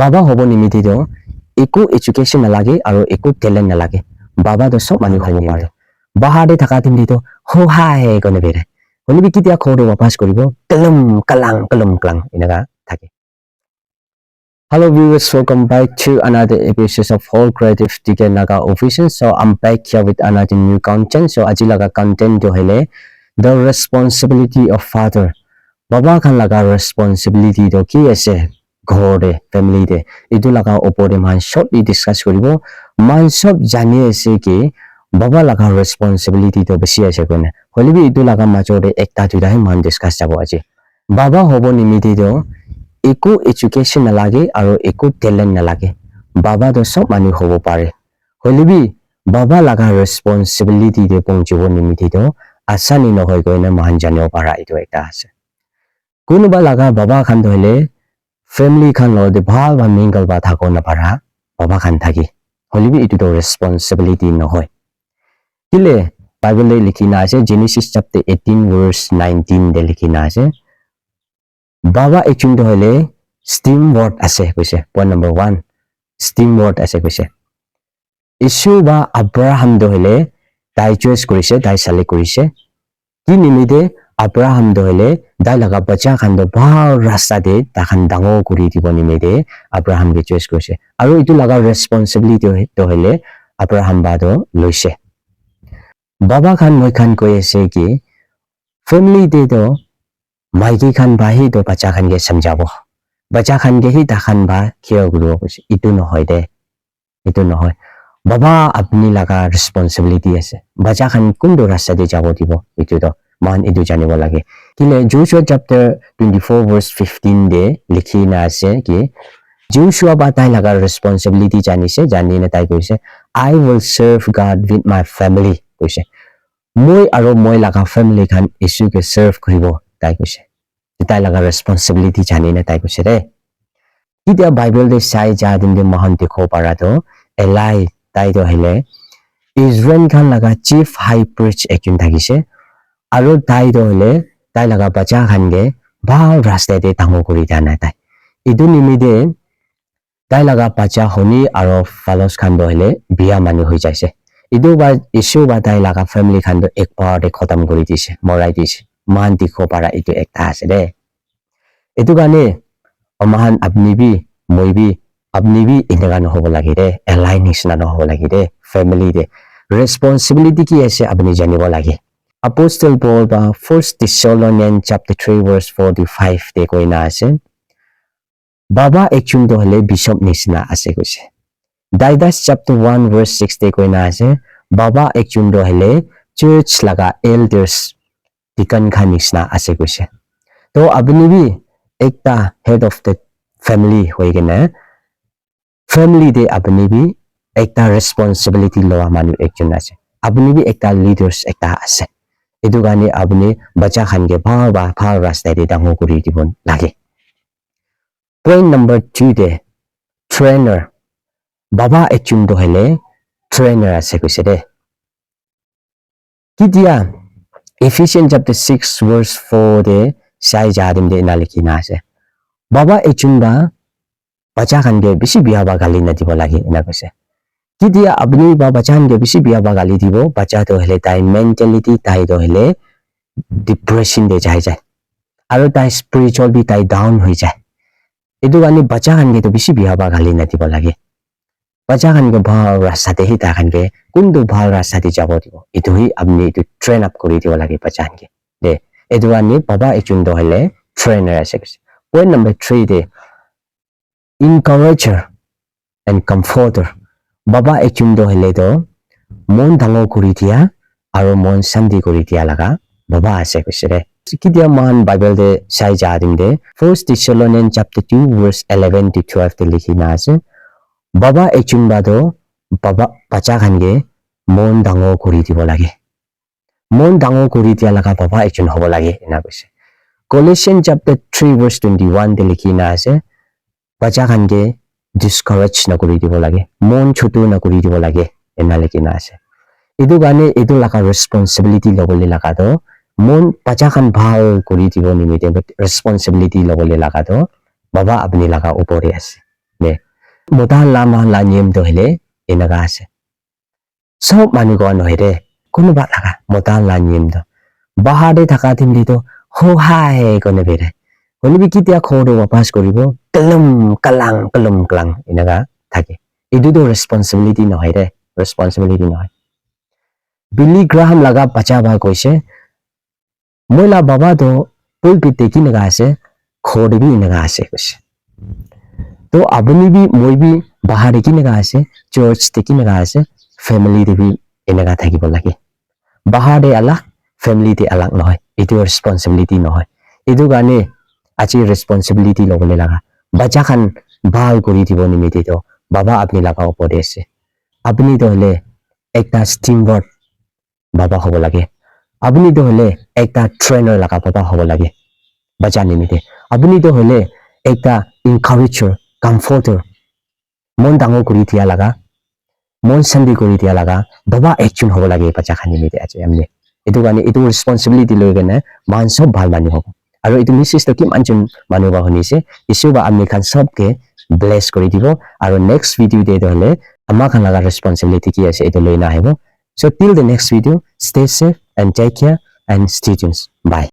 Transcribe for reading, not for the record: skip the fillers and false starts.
বাবা হ'ব নিমিতিতো একো এডুকেশ্যন নালাগে আৰু একো টেলেণ্ট নালাগে বাবাতো সব মানুহ হ'ব পাৰে বাহাৰে থকা তিনিটো হোহাই কোনে বেৰে হলিবি কেতিয়া খৰটো ৱাপাছ কৰিব কলম কলাং এনেকা থাকে Hello viewers, welcome back to another episode of Whole Creative Ticket Naga Official. So I'm back here with another new content. So aji laga content jo hele the responsibility of father. Baba khan laga responsibility to ki ase ghor de family de etu laga opore man shortly discuss koribo. Man sob jani ase ki baba laga responsibility to beshi ase kone. Holibi etu laga major de ekta duita he man discuss jabo aji. Baba hobo nimiti to একো education নালাগে আৰু একো talent নালাগে বাবাতো সব মানুহ হ'ব পাৰে হলিবি বাবা লাগা ৰেসপন্সিবিলিটি দে পঞ্জিব নিমিতিতো আসানি নহয় কইনা মান জানিব পাৰা এইটো এটা আছে কোনোবা লাগা বাবা খান ধইলে ফ্যামিলি খান লদে ভাল বা মিংগল বা থাকো না পাৰা বাবা খান থাকি হলিবি এইটো ৰেসপন্সিবিলিটি নহয় কিলে বাইবেলে লিখিনা আছে জেনেসিস চ্যাপ্টাৰ 18 verse 19 দে লিখিনা আছে Baba actually hole steam word ase koise point number 1 steam word ase koise issue ba Abraham do hole dai choice korise dai select korise ki nimide Abraham do hole dai laga bacha khan do bhal rasta de ta khan dango kuri dibo nimide Abraham ge choice korise aru itu laga responsibility do hole Abraham ba do loise Baba khan moi khan koise ki family de do Mikey Khan बाही तो बच्चा खान के समझाबो बच्चा खान के ही दाखान बा care करिबो কৈছে इतु নহয় दे इतु নহয় बाबा अपनी लगा रिस्पांसिबिलिटी আছে बच्चा खान कुन दो रास्ता दे जाबो दिबो इतु तो मान इतु जानिब लागे किले जोशुआ चैप्टर 24 verse 15 दे लिखिना আছে कि जोशुआ बाताय लगा रिस्पांसिबिलिटी जानिसे जानिने ताई কৈছে I will serve God with my family কৈছে মই আৰু মই लगा फैमिली खान इशू के सर्व करिबो ताई কৈছে তাই লাগা ৰেসপন্সিবিলিটি জানি না তাই কৈছে ৰে কিতিয়া বাইবেল দে চাই যা দিন দে মহান দেখো পাৰা তো এলাই তাই তো হেলে ইজৰাইল খান লাগা চিফ হাই প্ৰিস্ট একজন থাকিছে আৰু তাই তো হেলে তাই লাগা বাচ্চা খান গে ভাল ৰাস্তা দে তামো কৰি জানা তাই ইদু নিমিদে তাই লাগা বাচ্চা হনি আৰু ফালস খান do হেলে বিয়া মানি হৈ যাইছে ইদু বা ইছু বা তাই লাগা ফ্যামিলি খান do একবাৰ দে খতম কৰি দিছে মৰাই দিছে মান দেখো পাৰা ইটো একটা আছে দে এটো গানে অমহান আপনি বি ইনগা নহব লাগে দে এলাই নিছনা নহব লাগে দে ফ্যামিলি দে ৰেসপন্সিবিলিটি কি আছে আপনি জানিব লাগে Apostle Paul বা 1 Thessalonians chapter 3 verse 45 দে কইনা আছে বাবা একচুন তো হলে বিশপ নিছনা আছে কইছে Titus chapter 1 verse 6 দে কইনা আছে বাবা একচুন তো হলে church লাগা elders Tikan khanisna ase koise to apni bhi ekta head of the family hoigena family de apni bhi ekta responsibility lowa manu ekjon ase apni bhi ekta leaders ekta ase edu gani apni bacha khan ge bhal rasta de dango kuri dibon lage point number 2 de trainer baba ekjon do hele trainer ase koise de kidia Ephesians chapter 6 verse 4 de sai jadim de nalikina ase baba echunba bacha khan ge bisi biya ba gali na dibo lage ena koise kidia apni ba bacha ge bisi biya ba gali dibo bacha to hele tai mentality tai do hele depression de jai jai aru tai spiritual bi tai down hoi jai edu gani bacha khan ge to bisi biya ba gali na dibo lage bacha khan ge bhal rasta de hi ta khan ge kundu bhal rasta de jabo dibo etu hi apni etu train up kori dibo lage bacha khan ge de edu ani baba ekjon do hele trainer ase point number 3 de encourager and comforter baba ekjon do hele do mon dango kori dia aru mon sandi kori dia laga baba ase koise de kidia man bible de sai ja dim de 1 Thessalonians chapter 2 verse 11 to 12 de likhina ase Baba ekchun bado baba bacha khan ge mon dango kuri dibo lage mon dango kuri dia laga baba ekchun hobo lage ena koise Colossians chapter 3 verse 21 de likhina ase bacha khan ge discourage na kuri dibo lage mon chotu na kuri dibo lage ena likhina ase edu gane edu laga responsibility lobole laga do mon bacha khan bhal kuri dibo nimite responsibility lobole laga do baba apni laga upore ase ne মোটা লামা লা নিয়ম তো হলে এনেকা আছে সব মানুহ কোৱা নহয় দে কোনোবা থাকা মোটা লা নিয়ম তো বাহাৰে থাকা তিমলিতো হো হাই কোনে বেৰে কোনোবি কেতিয়া খৰটো ৱাপাছ কৰিব কলম কলাং এনেকা থাকে এইটোতো ৰেছপনচিবিলিটি নহয় দে ৰেছপনচিবিলিটি নহয় বিলি গ্ৰাহাম লগা বাচ্চা বা কৈছে মই লা বাবা তো পুলপিতে কি নেগা আছে খৰটো বি এনেকা আছে কৈছে তো আপুনি বি মই বি বাহাৰে কি নেগা আছে চাৰ্চতে কি নেগা আছে ফেমিলিতে বি এনেকা থাকিব লাগে বাহাৰে আলাক ফেমিলিতে আলাক নহয় এইটো ৰেছপনচিবিলিটি নহয় এইটো কাৰণে আজি ৰেছপনচিবিলিটি ল'বলৈ লাগা বাচ্চা খান ভাল কৰি দিব নিমিতে তো বাবা আপুনি লগা ওপৰতে আছে আপুনি তো হলে একটা ষ্টিমৱৰ্ড বাবা হ'ব লাগে আপুনি তো হলে একটা ট্ৰেইনাৰ লগা বাবা হ'ব লাগে বাচ্চা নিমিতে আপুনি তো হলে একটা ইনকাৰেজৰ কমফৰ্টাৰ মন ডাঙৰ কৰি দিয়া লগা মন শান্তি কৰি দিয়া লগা বাবা একজন হ'ব লাগে বাচ্চা খান নিমিতে আজি আমি এইটো কাৰণে এইটো ৰেছপনচিবিলিটি লৈ কেনে মান চব ভাল মানুহ হ'ব আৰু এইটো নিশ্চিত কিমানজন মানুহ বা শুনিছে ঈশ্বৰ বা আমি খান চবকে ব্লেছ কৰি দিব আৰু নেক্সট ভিডিঅ'তে এইটো হ'লে আমাক লগা ৰেছপনচিবিলিটি কি আছে এইটো লৈ নাহিব so till the next video stay safe and take care and stay tuned bye